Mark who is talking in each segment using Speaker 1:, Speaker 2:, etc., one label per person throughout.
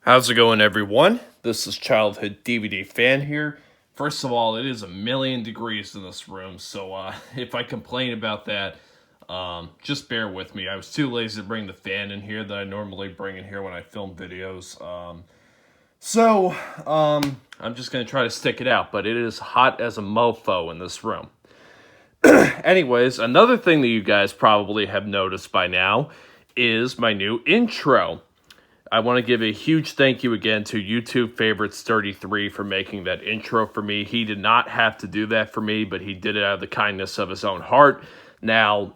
Speaker 1: How's it going, everyone? This is Childhood DVD Fan here. First of all, it is 1,000,000 degrees in this room, so if I complain about that, just bear with me. I was too lazy to bring the fan in here that I normally bring in here when I film videos. I'm just going to try to stick it out, but it is hot as a mofo in this room. Anyways, another thing that you guys probably have noticed by now is my new intro. I want to give a huge thank you again to YouTube Favorites 33 for making that intro for me. He did not have to do that for me, but he did it out of the kindness of his own heart. Now,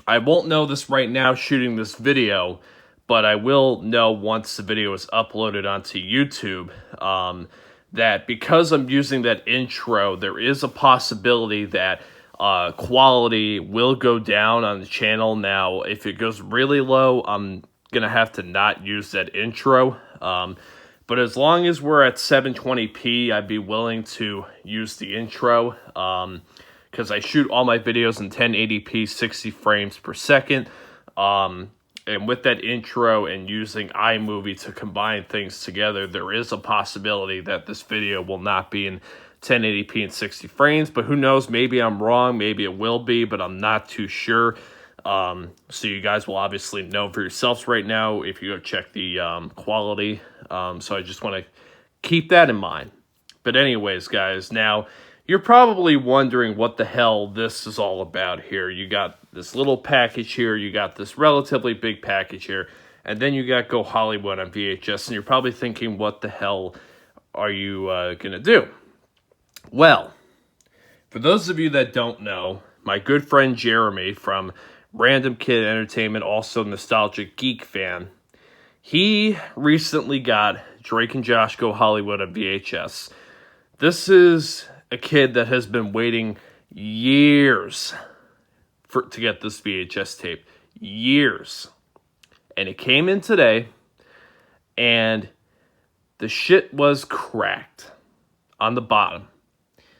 Speaker 1: I won't know this right now shooting this video, but I will know once the video is uploaded onto YouTube that because I'm using that intro, there is a possibility that quality will go down on the channel. Now, if it goes really low, I'm gonna have to not use that intro, but as long as we're at 720p, I'd be willing to use the intro, because I shoot all my videos in 1080p 60 frames per second, and with that intro and using iMovie to combine things together, there is a possibility that this video will not be in 1080p and 60 frames, but who knows, maybe I'm wrong, maybe it will be, but I'm not too sure. So you guys will obviously know for yourselves right now if you go check the quality. So I just want to keep that in mind. But anyways, guys, now you're probably wondering what the hell this is all about here. You got this little package here, you got this relatively big package here, and then you got Go Hollywood on VHS, and you're probably thinking, what the hell are you gonna do? Well, for those of you that don't know, my good friend Jeremy from Random Kid Entertainment, also Nostalgic Geek Fan, he recently got Drake and Josh Go Hollywood on VHS. This is a kid that has been waiting years to get this VHS tape. Years. And it came in today, and the shit was cracked on the bottom.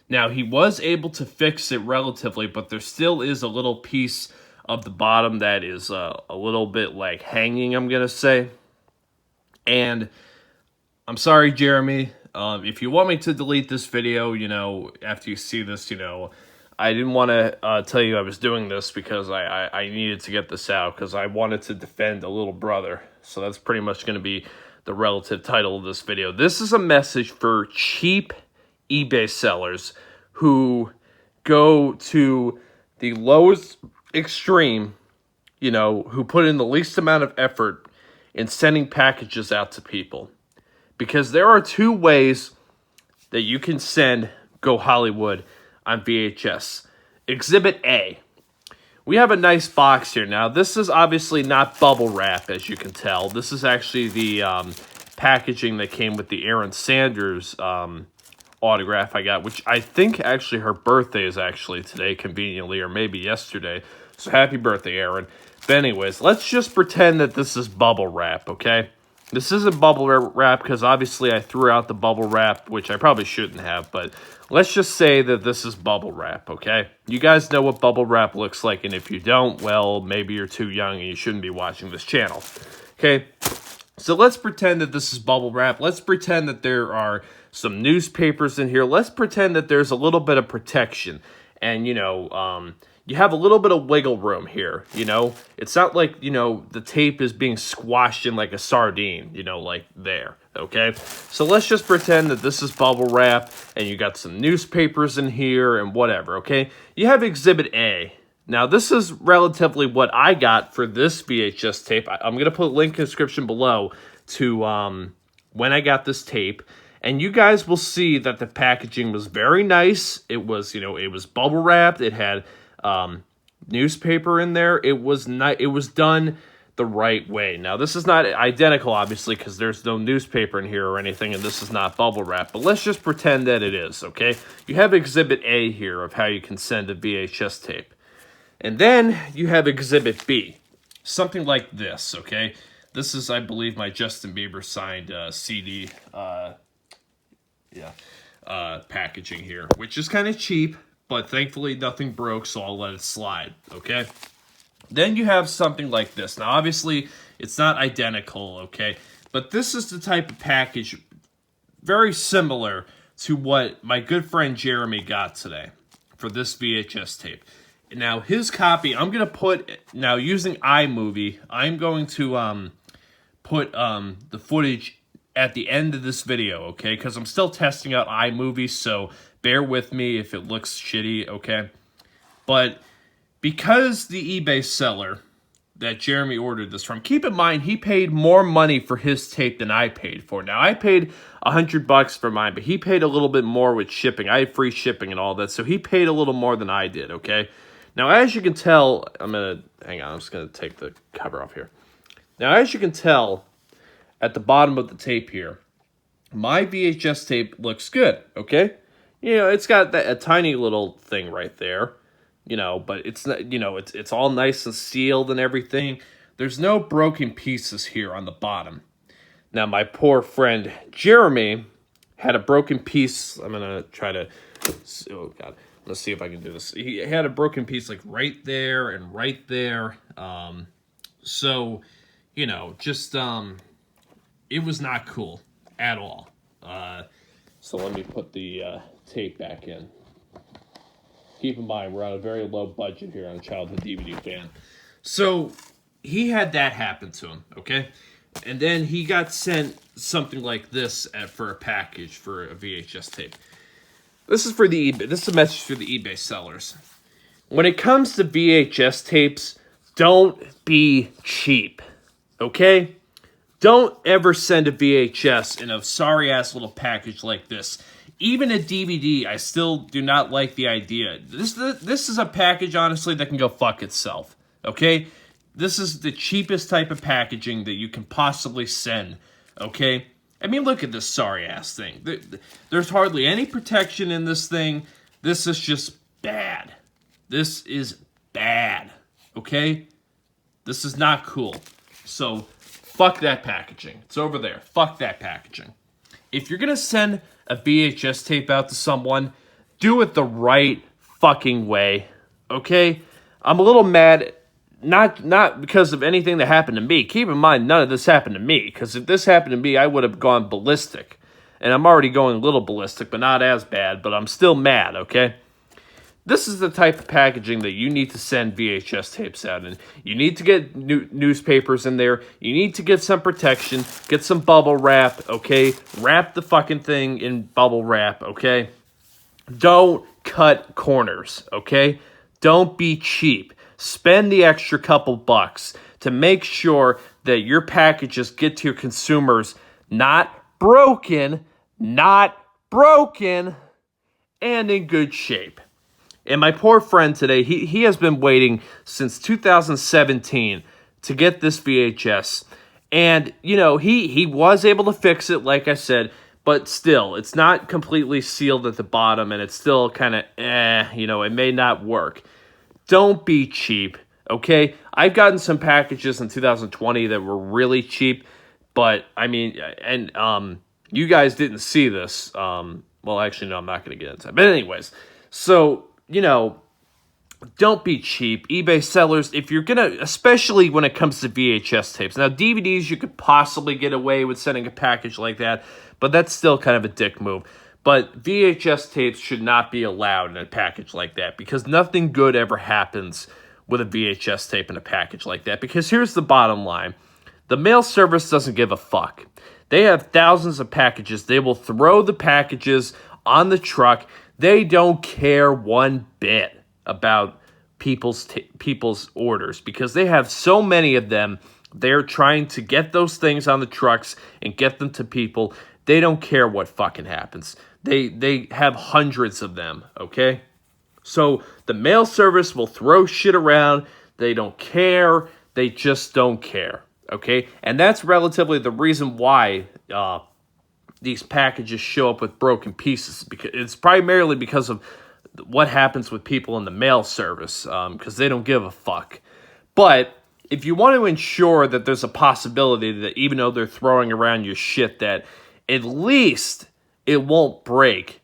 Speaker 1: Now, he was able to fix it relatively, but there still is a little piece of the bottom that is a little bit like hanging, I'm going to say. And I'm sorry, Jeremy, if you want me to delete this video, after you see this, I didn't want to tell you I was doing this because I needed to get this out because I wanted to defend a little brother. So that's pretty much going to be the relative title of this video. This is a message for cheap eBay sellers who go to the lowest extreme, who put in the least amount of effort in sending packages out to people. Because there are two ways that you can send Go Hollywood on VHS. Exhibit A. We have a nice box here. Now, this is obviously not bubble wrap, as you can tell. This is actually the packaging that came with the Aaron Sanders autograph I got, which I think actually her birthday is actually today, conveniently, or maybe yesterday. So happy birthday, Aaron. But anyways, let's just pretend that this is bubble wrap, okay? This isn't bubble wrap because obviously I threw out the bubble wrap, which I probably shouldn't have, but let's just say that this is bubble wrap, okay? You guys know what bubble wrap looks like, and if you don't, well, maybe you're too young and you shouldn't be watching this channel, okay? So let's pretend that this is bubble wrap. Let's pretend that there are some newspapers in here. Let's pretend that there's a little bit of protection. And, you have a little bit of wiggle room here, It's not like, the tape is being squashed in like a sardine, like there, okay? So let's just pretend that this is bubble wrap and you got some newspapers in here and whatever, okay? You have Exhibit A. Now, this is relatively what I got for this VHS tape. I'm going to put a link in the description below to when I got this tape. And you guys will see that the packaging was very nice. It was, it was bubble wrapped. It had newspaper in there. It was done the right way. Now, this is not identical, obviously, because there's no newspaper in here or anything, and this is not bubble wrap. But let's just pretend that it is, okay? You have Exhibit A here of how you can send a VHS tape. And then you have Exhibit B, something like this, okay? This is, I believe, my Justin Bieber signed CD packaging here, which is kind of cheap, but thankfully nothing broke, so I'll let it slide, okay? Then you have something like this. Now, obviously, it's not identical, okay? But this is the type of package very similar to what my good friend Jeremy got today for this VHS tape. Now, his copy, I'm going to put, now using iMovie, I'm going to put the footage at the end of this video, okay? Because I'm still testing out iMovie, so bear with me if it looks shitty, okay? But because the eBay seller that Jeremy ordered this from, keep in mind, he paid more money for his tape than I paid for. Now, I paid $100 for mine, but he paid a little bit more with shipping. I had free shipping and all that, so he paid a little more than I did, okay? Now, as you can tell, I'm just going to take the cover off here. Now, as you can tell, at the bottom of the tape here, my VHS tape looks good, okay? You know, it's got a tiny little thing right there, you know, but it's not, you know, it's all nice and sealed and everything. There's no broken pieces here on the bottom. Now, my poor friend Jeremy had a broken piece. I'm going to try to, oh God, let's see if I can do this. He had a broken piece like right there and right there. So, you know, just, it was not cool at all. So let me put the tape back in. Keep in mind, we're on a very low budget here on Childhood DVD Fan. So he had that happen to him, okay? And then he got sent something like this for a package for a VHS tape. This is for the eBay. This is a message for the eBay sellers. When it comes to VHS tapes, don't be cheap, okay? Don't ever send a VHS in a sorry-ass little package like this. Even a DVD, I still do not like the idea. This is a package, honestly, that can go fuck itself, okay? This is the cheapest type of packaging that you can possibly send, okay? I mean, look at this sorry-ass thing. There's hardly any protection in this thing. This is just bad. This is bad, okay? This is not cool. So, fuck that packaging. It's over there. Fuck that packaging. If you're going to send a VHS tape out to someone, do it the right fucking way, okay? I'm a little mad, not because of anything that happened to me. Keep in mind, none of this happened to me, because if this happened to me, I would have gone ballistic. And I'm already going a little ballistic, but not as bad, but I'm still mad, okay? This is the type of packaging that you need to send VHS tapes out in. You need to get newspapers in there. You need to get some protection. Get some bubble wrap, okay? Wrap the fucking thing in bubble wrap, okay? Don't cut corners, okay? Don't be cheap. Spend the extra couple bucks to make sure that your packages get to your consumers not broken, and in good shape. And my poor friend today, he has been waiting since 2017 to get this VHS. And, you know, he was able to fix it, like I said, but still, it's not completely sealed at the bottom, and it's still kind of, you know, it may not work. Don't be cheap, okay? I've gotten some packages in 2020 that were really cheap, but, I mean, and you guys didn't see this. Well, actually, no, I'm not going to get into it. But anyways, so, you know, don't be cheap. eBay sellers, if you're going to, especially when it comes to VHS tapes. Now, DVDs, you could possibly get away with sending a package like that, but that's still kind of a dick move. But VHS tapes should not be allowed in a package like that, because nothing good ever happens with a VHS tape in a package like that. Because here's the bottom line. The mail service doesn't give a fuck. They have thousands of packages. They will throw the packages on the truck. They don't care one bit about people's orders, because they have so many of them. They're trying to get those things on the trucks and get them to people. They don't care what fucking happens. They have hundreds of them, okay? So the mail service will throw shit around. They don't care. They just don't care, okay? And that's relatively the reason why these packages show up with broken pieces. Because it's primarily because of what happens with people in the mail service, because they don't give a fuck. But if you want to ensure that there's a possibility that even though they're throwing around your shit, that at least it won't break,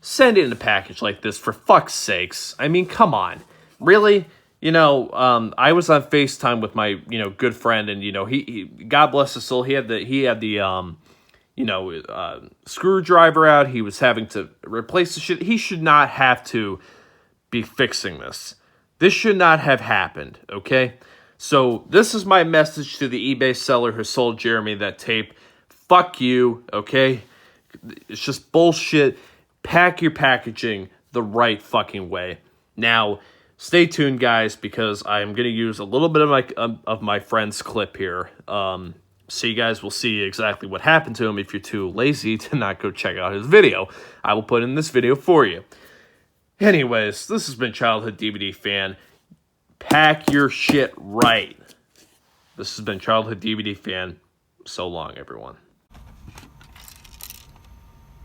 Speaker 1: send it in a package like this, for fuck's sakes. I mean, come on. Really? I was on FaceTime with my, good friend, and he God bless his soul, he had the screwdriver out. He was having to replace the shit. He should not have to be fixing this. This should not have happened, okay? So this is my message to the eBay seller who sold Jeremy that tape. Fuck you, okay? It's just bullshit. Pack your packaging the right fucking way. Now, stay tuned, guys, because I'm going to use a little bit of my friend's clip here. So you guys will see exactly what happened to him if you're too lazy to not go check out his video. I will put in this video for you. Anyways, this has been Childhood DVD Fan. Pack your shit right. This has been Childhood DVD Fan. So long, everyone.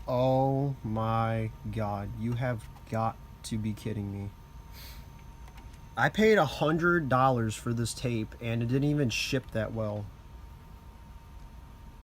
Speaker 2: Oh my god, you have got to be kidding me. I paid $100 for this tape and it didn't even ship that well.